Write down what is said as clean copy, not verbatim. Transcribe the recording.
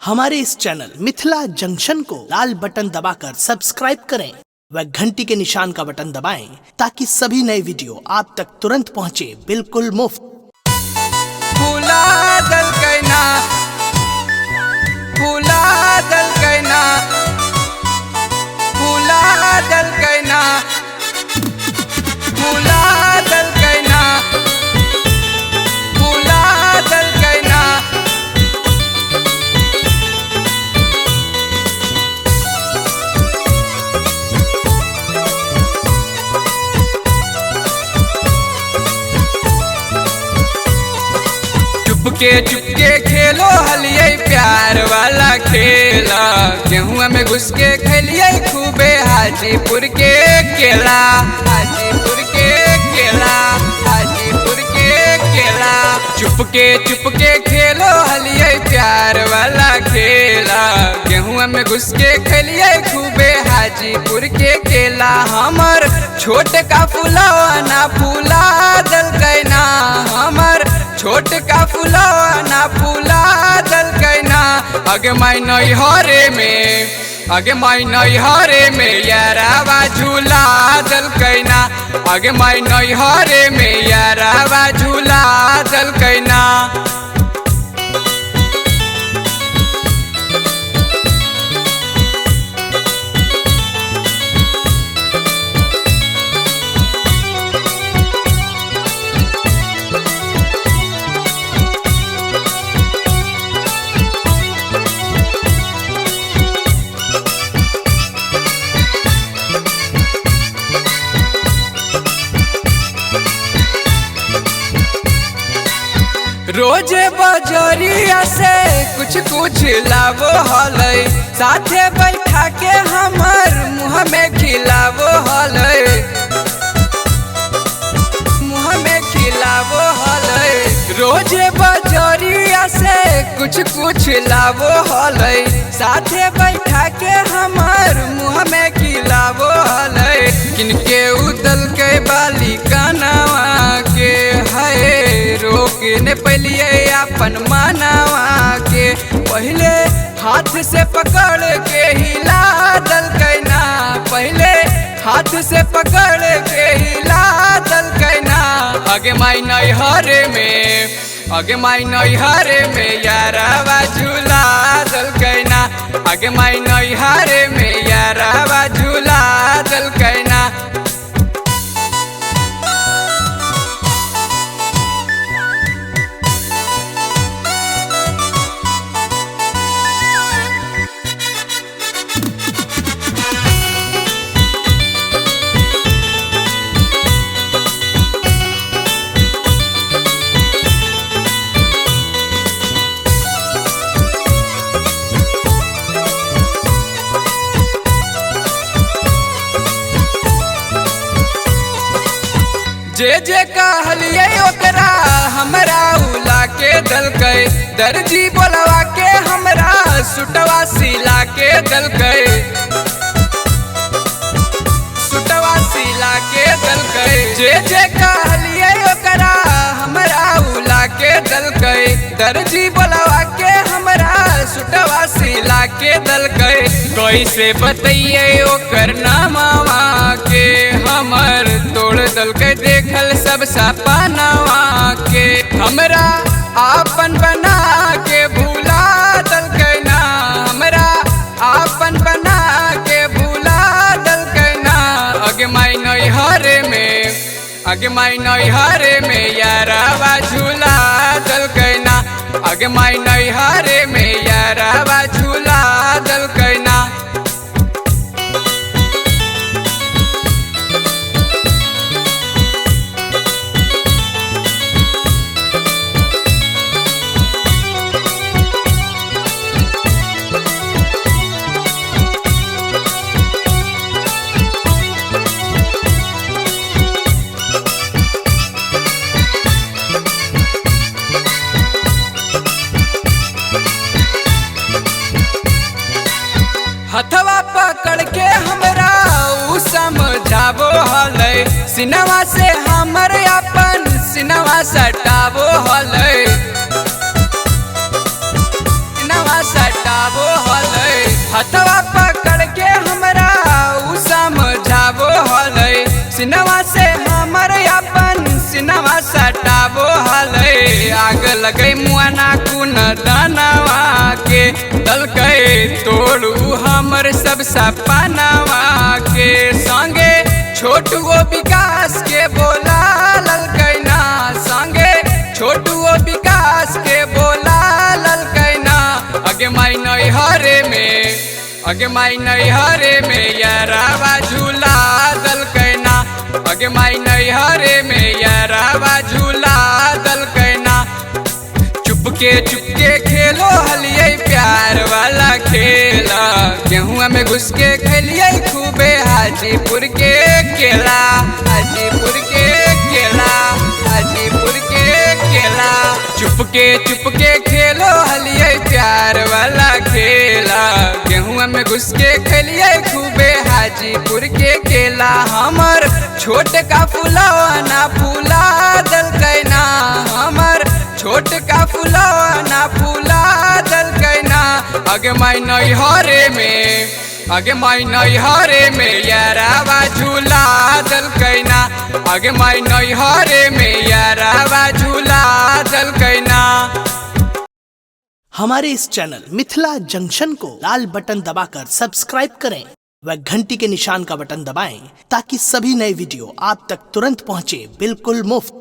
हमारे इस channel Mithila junction को लाल button दबाकर सब्सक्राइब करें व घंटी के निशान का बटन दबाएं ताकि सभी नए वीडियो आप तक तुरंत पहुंचे बिल्कुल मुफ्त। फूला दल कैना फूला दल कैना फूला दल कैना फूला दल कैना फूला दल कैना। चुपके खेलो हलिए प्यार वाला खेला, गेहुआ में घुस के खेलिए खूबे हाजीपुर के केला, हाजीपुर के केला, हाजीपुर के केला। चुपके खेलो हलिए प्यार वाला खेला, गेहुआ में घुस के खेलिए खूबे हाजीपुर के केला। हमर छोट का फुलावा ना फूला दल कैना, हमर छोट का फुलावा ना फूला दल कैना। अगे माई नैहरे में यारावा झूला दल कैना, अगे माई नैहरे में यारावा झूला दल कैना। रोज बजरिया से कुछ लावो हलै, साथे बैठा के हमर मुँह में खिलावो हलै, मुँह में खिलावो हलै। रोज बजरिया से कुछ लावो हलै, साथे बैठा के हमर मुँह में खिलावो हलै। किनके उदल के बाली कानावा के है, रोकने पहलिए अपन मानवा के, पहले हाथ से पकड़ के हिला दल कैना, पहले हाथ से पकड़ के हिला दल कैना। अगे माई नैहरे में यारावा झूला दल कैना, अगे माई नैहरे में यारावा झूला दल कैना। जे कहलिए ओकरा हमरा उला के दल कै, दर्जी बोलवा के हमरा सुटवा सिला के दल कै, सुटवा सिला के दल कै। जे कहलिए ओकरा हमरा उला के दल कै, दर्जी बोलवा के हमरा सुटवा सिला के दल कै। कैसे बतइए ओकर नामवा के हमर तोड़ दल के, देखल सब सपनावा के हमरा आपन बना के भूला दल कैना, हमरा आपन बना के भूला दल कैना। अगे माई नैहरे में यारावा झूला दल कैना, अगे माई नैहरे में यारावा झूला दल कैना। हथवा पकड़ के हमरा उ समझावो हलै, सिनवा से हमर अपन सिनवा सटावो हलै, सिनवा सटा बतावो हलै हथवा पकड़ के हमरा उ समझावो हलै सिनवा से हमर अपन सिनवा सटावो हलै आग लगे मुआना कुन दानवा के दलकै तोड़ू हमर सब सपनावा के संगे छोटुओ विकास के बोला ललकैना संगे छोटुओ विकास के बोला ललकैना अगे माई नैहरे में यारावा झूला दलकैना अगे माई नैहरे में यारावा झूला दलकैना चुपके खेलो हलिए प्यार वाला खेला गेहुआ में घुस के खेलिए खूबे हाजीपुर के केला हाजीपुर के केला हाजीपुर के केला चुपके खेलो हलिए प्यार वाला खेला गेहुआ में घुस के खेलिए खूबे हाजीपुर के केला हमर छोट का फुलावा ना फूला दलकैना हमर छोट का फुलावा ना फूला दलकैना अगे माई नैहरे में यारावा झूला दलकैना अगे माई नैहरे में यारावा झूला दलकैना। हमारे इस चैनल मिथिला जंक्शन को लाल बटन दबाकर सब्सक्राइब करें व घंटी के निशान का बटन दबाएं ताकि सभी नए वीडियो आप तक तुरंत पहुंचे बिल्कुल मुफ्त।